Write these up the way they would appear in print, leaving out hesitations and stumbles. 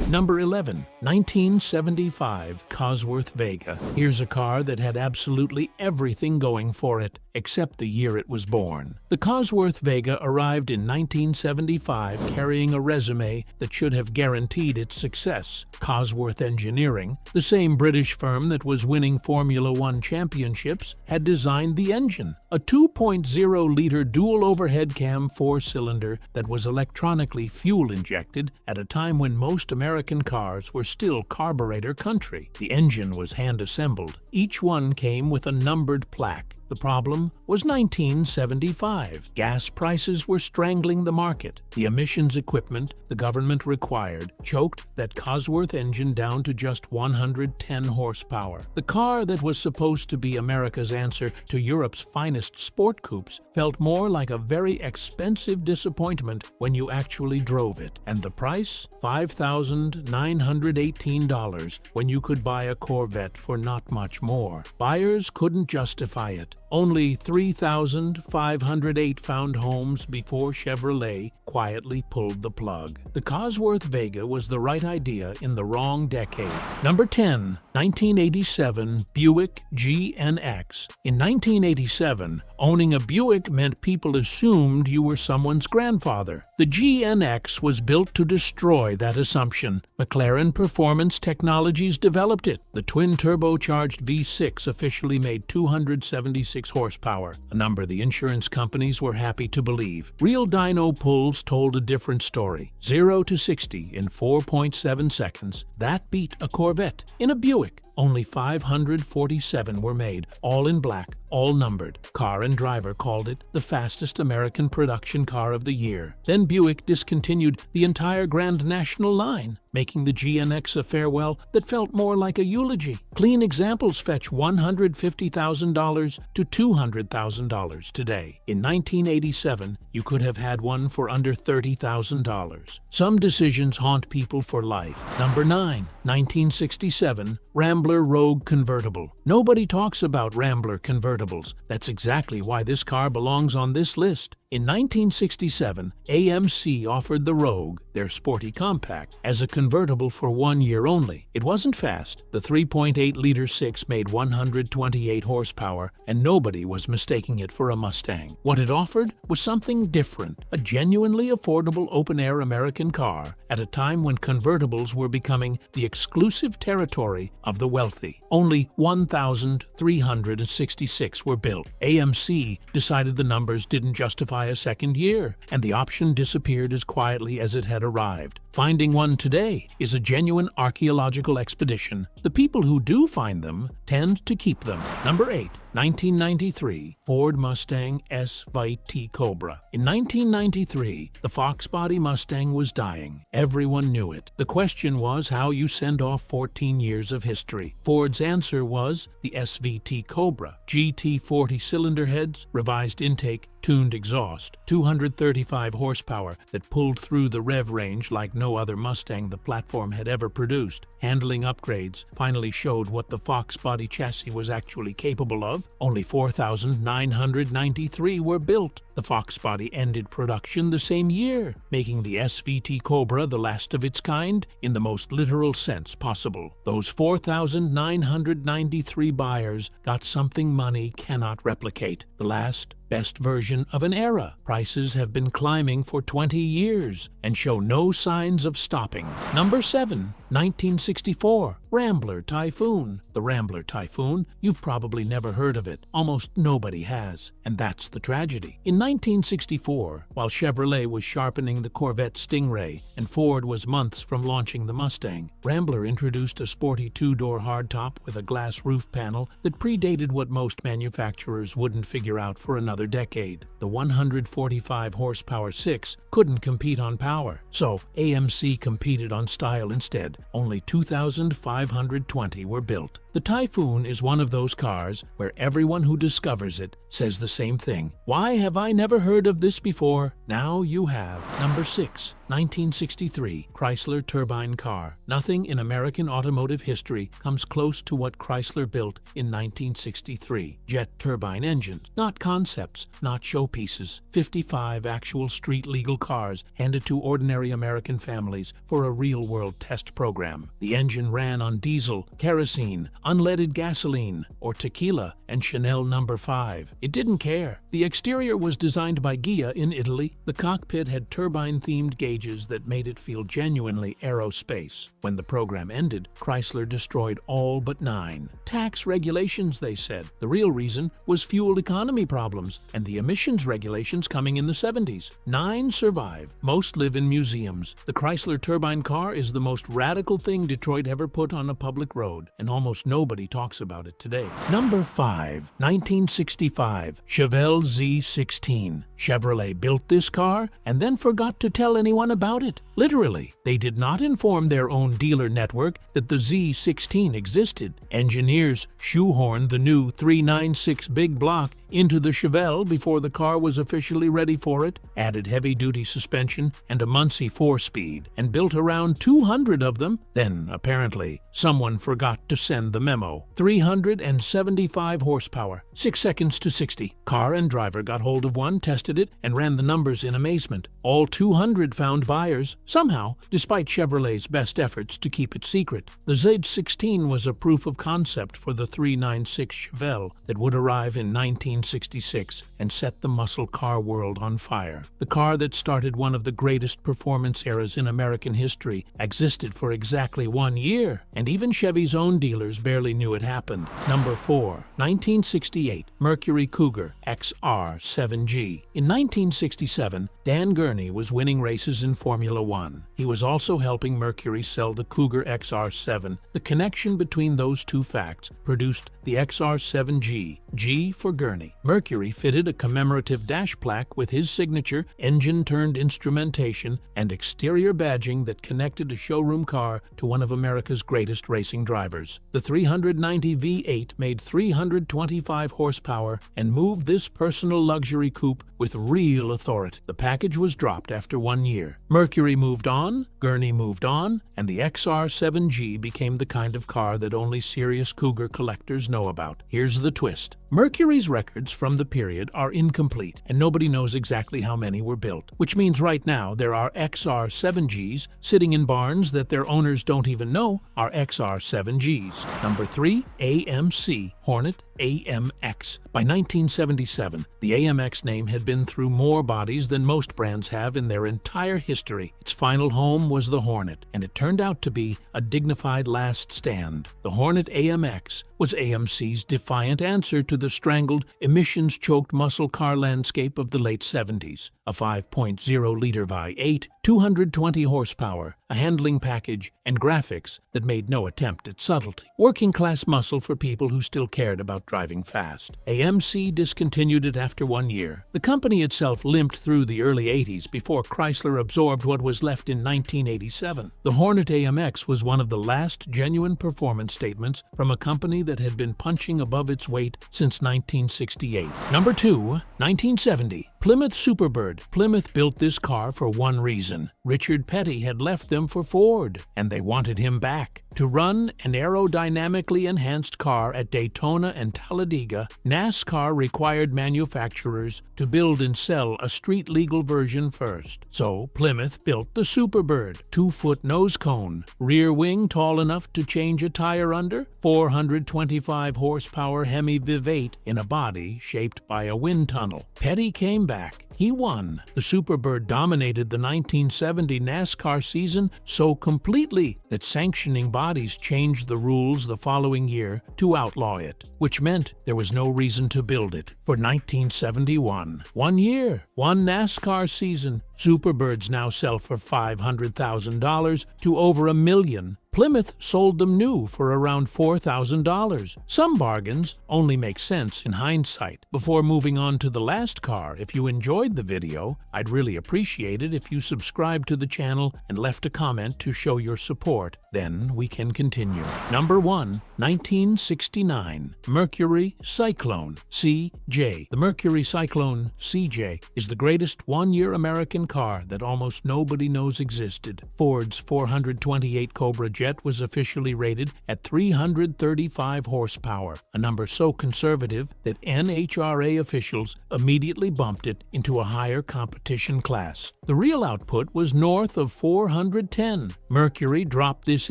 Number 11, 1975 Cosworth Vega. Here's a car that had absolutely everything going for it, except the year it was born. The Cosworth Vega arrived in 1975 carrying a resume that should have guaranteed its success. Cosworth Engineering, the same British firm that was winning Formula One championships, had designed the engine, a 2.0-liter dual overhead cam four-cylinder that was electronically fuel-injected at a time when most American cars were still carburetor country. The engine was hand-assembled. Each one came with a numbered plaque. The problem was 1975. Gas prices were strangling the market. The emissions equipment the government required choked that Cosworth engine down to just 110 horsepower. The car that was supposed to be America's answer to Europe's finest sport coupes felt more like a very expensive disappointment when you actually drove it. And the price? $5,918 when you could buy a Corvette for not much more. Buyers couldn't justify it. Only 3,508 found homes before Chevrolet quietly pulled the plug. The Cosworth Vega was the right idea in the wrong decade. Number 10, 1987 Buick GNX. In 1987, owning a Buick meant people assumed you were someone's grandfather. The GNX was built to destroy that assumption. McLaren Performance Technologies developed it. The twin-turbocharged V6 officially made 276 horsepower, a number the insurance companies were happy to believe. Real dyno pulls told a different story. 0 to 60 in 4.7 seconds. That beat a Corvette. In a Buick, only 547 were made, all in black, all numbered. Car and Driver called it the fastest American production car of the year. Then Buick discontinued the entire Grand National line, making the GNX a farewell that felt more like a eulogy. Clean examples fetch $150,000 to $200,000 today. In 1987, you could have had one for under $30,000. Some decisions haunt people for life. Number 9, 1967 Rambler Rogue Convertible. Nobody talks about Rambler convertibles. That's exactly why this car belongs on this list. In 1967, AMC offered the Rogue, their sporty compact, as a convertible for 1 year only. It wasn't fast. The 3.8-liter 6 made 128 horsepower, and nobody was mistaking it for a Mustang. What it offered was something different, a genuinely affordable open-air American car at a time when convertibles were becoming the exclusive territory of the wealthy. Only 1,366 were built. AMC decided the numbers didn't justify a second year, and the option disappeared as quietly as it had arrived. Finding one today is a genuine archaeological expedition. The people who do find them tend to keep them. Number 8, 1993 Ford Mustang SVT Cobra. In 1993, the Fox body Mustang was dying. Everyone knew it. The question was how you send off 14 years of history. Ford's answer was the SVT Cobra. GT40 cylinder heads, revised intake, tuned exhaust, 235 horsepower that pulled through the rev range like no other Mustang the platform had ever produced. Handling upgrades finally showed what the Fox body chassis was actually capable of. Only 4,993 were built. The Fox body ended production the same year, making the SVT Cobra the last of its kind in the most literal sense possible. Those 4,993 buyers got something money cannot replicate. The last, best version of an era. Prices have been climbing for 20 years and show no signs of stopping. Number 7, 1964 Rambler Typhoon. The Rambler Typhoon, you've probably never heard of it. Almost nobody has. And that's the tragedy. In 1964, while Chevrolet was sharpening the Corvette Stingray and Ford was months from launching the Mustang, Rambler introduced a sporty two-door hardtop with a glass roof panel that predated what most manufacturers wouldn't figure out for another decade. The 145 horsepower 6 couldn't compete on power, so AMC competed on style instead. Only 2,520 were built. The Typhoon is one of those cars where everyone who discovers it says the same thing. Why have I never heard of this before? Now you have. Number 6, 1963 Chrysler Turbine car. Nothing in American automotive history comes close to what Chrysler built in 1963. Jet turbine engines, not concepts, not showpieces. 55 actual street-legal cars handed to ordinary American families for a real-world test program. The engine ran on diesel, kerosene, unleaded gasoline, or tequila, and Chanel No. 5. It didn't care. The exterior was designed by Ghia in Italy. The cockpit had turbine-themed gauges that made it feel genuinely aerospace. When the program ended, Chrysler destroyed all but 9. Tax regulations, they said. The real reason was fuel economy problems and the emissions regulations coming in the 70s. 9 survive. Most live in museums. The Chrysler Turbine car is the most radical thing Detroit ever put on a public road, and almost nobody talks about it today. Number 5. 1965 Chevelle Z16. Chevrolet built this car and then forgot to tell anyone about it. Literally, they did not inform their own dealer network that the Z16 existed. Engineers shoehorned the new 396 big block into the Chevelle before the car was officially ready for it, added heavy-duty suspension and a Muncie 4-speed, and built around 200 of them. Then, apparently, someone forgot to send the memo. 375 horsepower, 6 seconds to 60. Car and driver got hold of one, tested it, and ran the numbers in amazement. All 200 found buyers, somehow, despite Chevrolet's best efforts to keep it secret. The Z16 was a proof of concept for the 396 Chevelle that would arrive in 1966 and set the muscle car world on fire. The car that started one of the greatest performance eras in American history existed for exactly 1 year, and even Chevy's own dealers barely knew it happened. Number 4. 1968 Mercury Cougar XR7G. In 1967, Dan Gurney was winning races in Formula One. He was also helping Mercury sell the Cougar XR7. The connection between those two facts produced the XR7G, G for Gurney. Mercury fitted a commemorative dash plaque with his signature, engine-turned instrumentation, and exterior badging that connected a showroom car to one of America's greatest racing drivers. The 390 V8 made 325 horsepower and moved this personal luxury coupe with real authority. The package was dropped after 1 year. Mercury moved on, Gurney moved on, and the XR7G became the kind of car that only serious Cougar collectors know about. Here's the twist. Mercury's records from the period are incomplete, and nobody knows exactly how many were built, which means right now there are XR7Gs sitting in barns that their owners don't even know are XR7Gs. Number 3. AMC Hornet AMX. By 1977, the AMX name had been through more bodies than most brands have in their entire history. Its final home was the Hornet, and it turned out to be a dignified last stand. The Hornet AMX was AMC's defiant answer to the strangled, emissions-choked muscle car landscape of the late 70s. A 5.0-liter V8, 220 horsepower, a handling package, and graphics that made no attempt at subtlety. Working-class muscle for people who still cared about driving fast. AMC discontinued it after 1 year. The company itself limped through the early 80s before Chrysler absorbed what was left in 1987. The Hornet AMX was one of the last genuine performance statements from a company that had been punching above its weight since 1968. Number 2. 1970. Plymouth Superbird. Plymouth built this car for one reason. Richard Petty had left them for Ford, and they wanted him back. To run an aerodynamically enhanced car at Daytona and Talladega, NASCAR required manufacturers to build and sell a street-legal version first. So Plymouth built the Superbird. 2-foot nose cone, rear wing tall enough to change a tire under, 425 horsepower Hemi V8 in a body shaped by a wind tunnel. Petty came back. He won. The Superbird dominated the 1970 NASCAR season so completely that sanctioning bodies changed the rules the following year to outlaw it, which meant there was no reason to build it. For 1971, 1 year, 1 NASCAR season, Superbirds now sell for $500,000 to over $1 million. Plymouth sold them new for around $4,000. Some bargains only make sense in hindsight. Before moving on to the last car, if you enjoyed the video, I'd really appreciate it if you subscribed to the channel and left a comment to show your support. Then we can continue. Number 1. 1969 Mercury Cyclone CJ. The Mercury Cyclone CJ is the greatest one-year American car that almost nobody knows existed. Ford's 428 Cobra jet was officially rated at 335 horsepower, a number so conservative that NHRA officials immediately bumped it into a higher competition class. The real output was north of 410. Mercury dropped this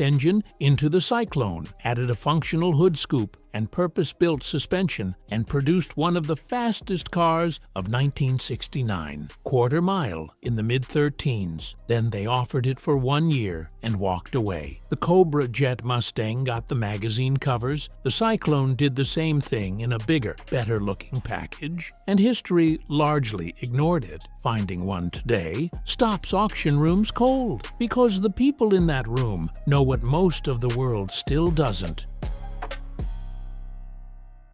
engine into the Cyclone, added a functional hood scoop and purpose-built suspension, and produced one of the fastest cars of 1969, quarter mile in the mid-13s. Then they offered it for 1 year and walked away. The Cobra Jet Mustang got the magazine covers. The Cyclone did the same thing in a bigger, better-looking package, and history largely ignored it. Finding one today stops auction rooms cold, because the people in that room know what most of the world still doesn't.